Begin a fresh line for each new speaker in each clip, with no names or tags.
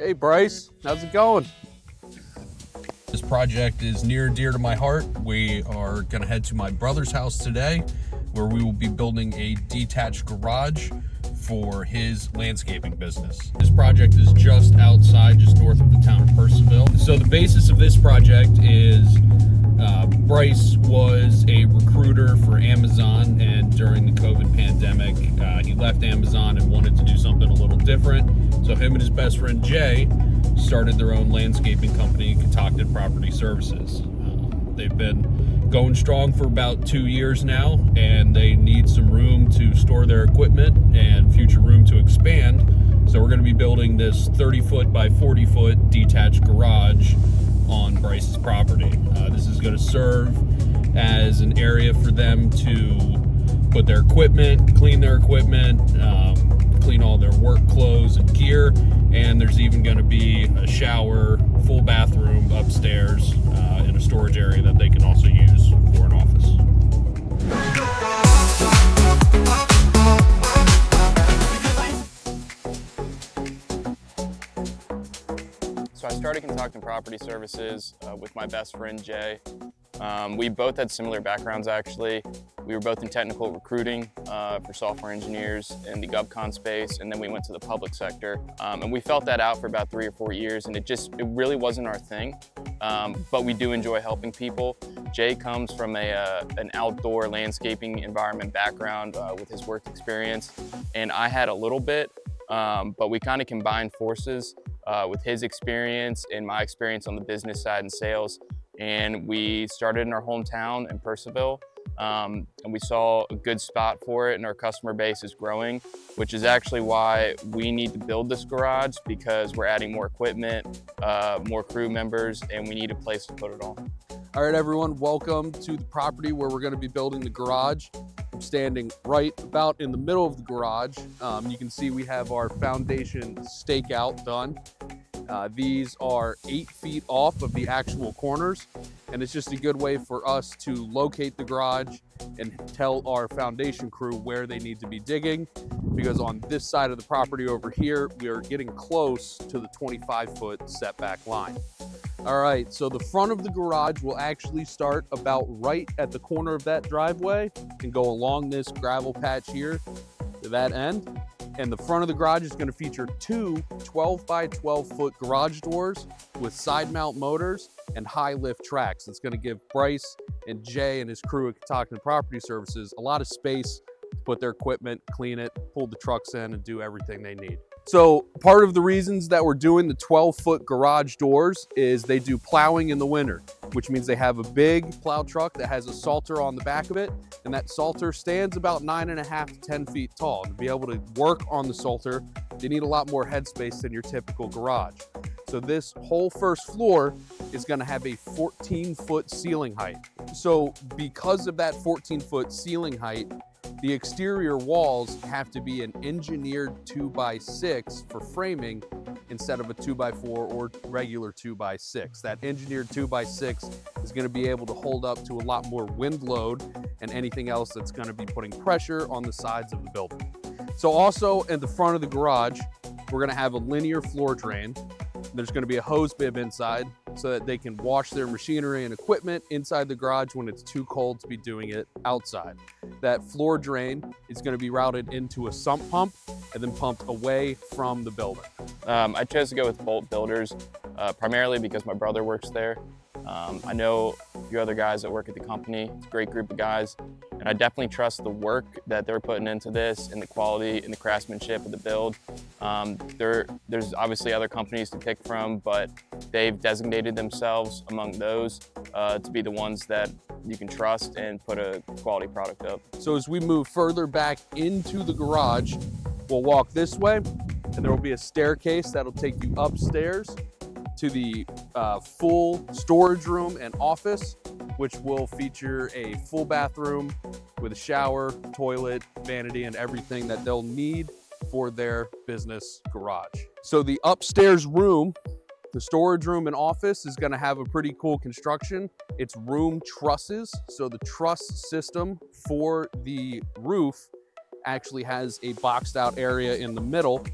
Hey Bryce, how's it going?
This project is near and dear to my heart. We are going to head to my brother's house today, where we will be building a detached garage for his landscaping business. This project is just outside, just north of the town of Purceville. So the basis of this project is Bryce was a recruiter for Amazon, and during the COVID pandemic, he left Amazon and wanted to do something a little different. So him and his best friend Jay started their own landscaping company, Detached Property Services. They've been going strong for about 2 years now, and they need some room to store their equipment and future room to expand. So we're going to be building this 30-foot by 40-foot detached garage on Bryce's property. This is going to serve as an area for them to put their equipment, clean their equipment, clean all their work clothes and gear, and there's even going to be a shower, full bathroom upstairs, and a storage area that they can also use for an office.
So I started Detached Property Services with my best friend Jay. We both had similar backgrounds actually. We were both in technical recruiting for software engineers in the GovCon space, and then we went to the public sector. And we felt that out for about 3 or 4 years, and it really wasn't our thing. But we do enjoy helping people. Jay comes from an outdoor landscaping environment background with his work experience, and I had a little bit, but we kind of combined forces with his experience and my experience on the business side and sales. And we started in our hometown in Purceville, and we saw a good spot for it, and our customer base is growing, which is actually why we need to build this garage, because we're adding more equipment, more crew members, and we need a place to put it all.
All right, everyone, welcome to the property where we're going to be building the garage. I'm standing right about in the middle of the garage. You can see we have our foundation stakeout done. These are 8 feet off of the actual corners, and it's just a good way for us to locate the garage and tell our foundation crew where they need to be digging, because on this side of the property over here, we are getting close to the 25-foot setback line. All right, so the front of the garage will actually start about right at the corner of that driveway and go along this gravel patch here to that end. And the front of the garage is going to feature 2 12 by 12 foot garage doors with side mount motors and high lift tracks. It's going to give Bryce and Jay and his crew at Detached Property Services a lot of space to put their equipment, clean it, pull the trucks in, and do everything they need. So part of the reasons that we're doing the 12-foot garage doors is they do plowing in the winter, which means they have a big plow truck that has a salter on the back of it, and that salter stands about 9.5 to 10 feet tall. And to be able to work on the salter, they need a lot more headspace than your typical garage. So this whole first floor is going to have a 14-foot ceiling height. So because of that 14-foot ceiling height, the exterior walls have to be an engineered 2x6 for framing instead of a 2x4 or regular 2x6. That engineered 2x6 is going to be able to hold up to a lot more wind load and anything else that's going to be putting pressure on the sides of the building. So also in the front of the garage, we're going to have a linear floor drain. There's going to be a hose bib inside so that they can wash their machinery and equipment inside the garage when it's too cold to be doing it outside. That floor drain is going to be routed into a sump pump and then pumped away from the building.
I chose to go with Bolt Builders primarily because my brother works there. I know a few other guys that work at the company. It's a great group of guys, and I definitely trust the work that they're putting into this and the quality and the craftsmanship of the build. There's obviously other companies to pick from, but they've designated themselves among those to be the ones that you can trust and put a quality product up.
So as we move further back into the garage, we'll walk this way, and there will be a staircase that'll take you upstairs to the full storage room and office, which will feature a full bathroom with a shower, toilet, vanity, and everything that they'll need for their business garage. So the upstairs room, the storage room and office, is going to have a pretty cool construction. It's room trusses. So the truss system for the roof actually has a boxed out area in the middle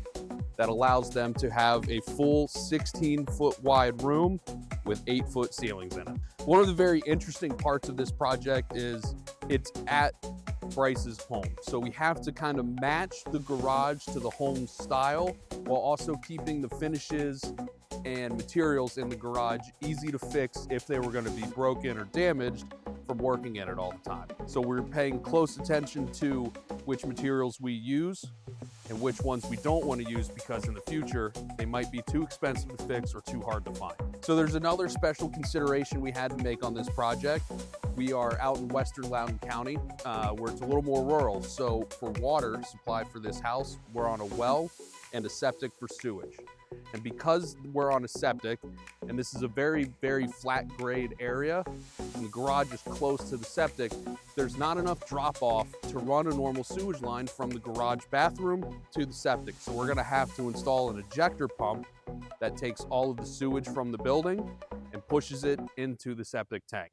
that allows them to have a full 16-foot wide room with 8-foot ceilings in it. One of the very interesting parts of this project is it's at Bryce's home. So we have to kind of match the garage to the home style while also keeping the finishes and materials in the garage easy to fix if they were going to be broken or damaged from working in it all the time. So we're paying close attention to which materials we use and which ones we don't want to use, because in the future they might be too expensive to fix or too hard to find. So there's another special consideration we had to make on this project. We are out in western Loudoun County, where it's a little more rural. So for water supply for this house, we're on a well and a septic for sewage. And because we're on a septic, and this is a very, very flat grade area, and the garage is close to the septic, there's not enough drop off to run a normal sewage line from the garage bathroom to the septic. So we're gonna have to install an ejector pump that takes all of the sewage from the building and pushes it into the septic tank.